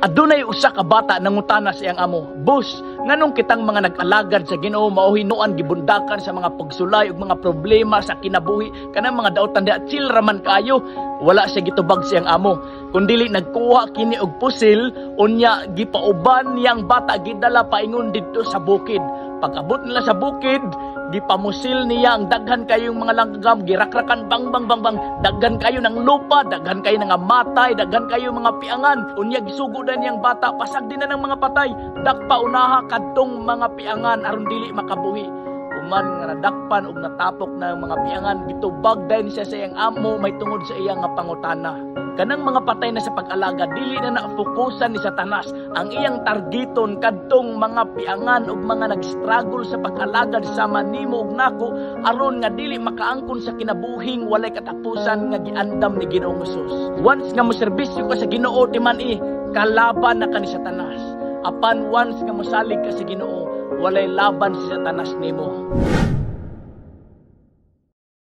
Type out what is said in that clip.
Adunay usa ka bata nangutana sa iyang amo, "Boss, nganong kitang mga nag-alagad sa Ginoo mao hinuan gibundakan sa mga pagsulay ug mga problema sa kinabuhi kanang mga daotan dia chill raman kayo?" Wala siya gitubag sa iyang amo, kundili nagkuha kini og pusil unya gipauban niyang bata gidala paingon didto sa bukid. Pag-abot nila sa bukid, gipamusil niya ang daghan kayong mga langgam, girakrakan bang bang bang bang, daghan kayo ng lupa, daghan kayo ng matay, daghan kayo mga piangan. Unya gisugo na niyang bata, pasag din na ng mga patay. Dakpa unaha kadtong mga piangan aron dili makabuhi. Uman nga nadakpan ug natapok na ang mga piangan, gitubag dayon siya sa iyang amo may tungod sa iyang nga pangutana. Kanang mga patay na sa pag-alaga, dili na nafokusan ni Satanas. Ang iyang targeton kadtong mga piangan ug mga nag-struggle sa pag-alagad sama nimo ug nako aron nga dili makaangkon sa kinabuhing walay katapusan nga giandam ni Ginoong Hesus. Once nga moserbisyo ka sa Ginoo timan kalaban na ka ni Satanas. Apan once nga mosalig ka sa Ginoo, walay laban si Satanas nimo.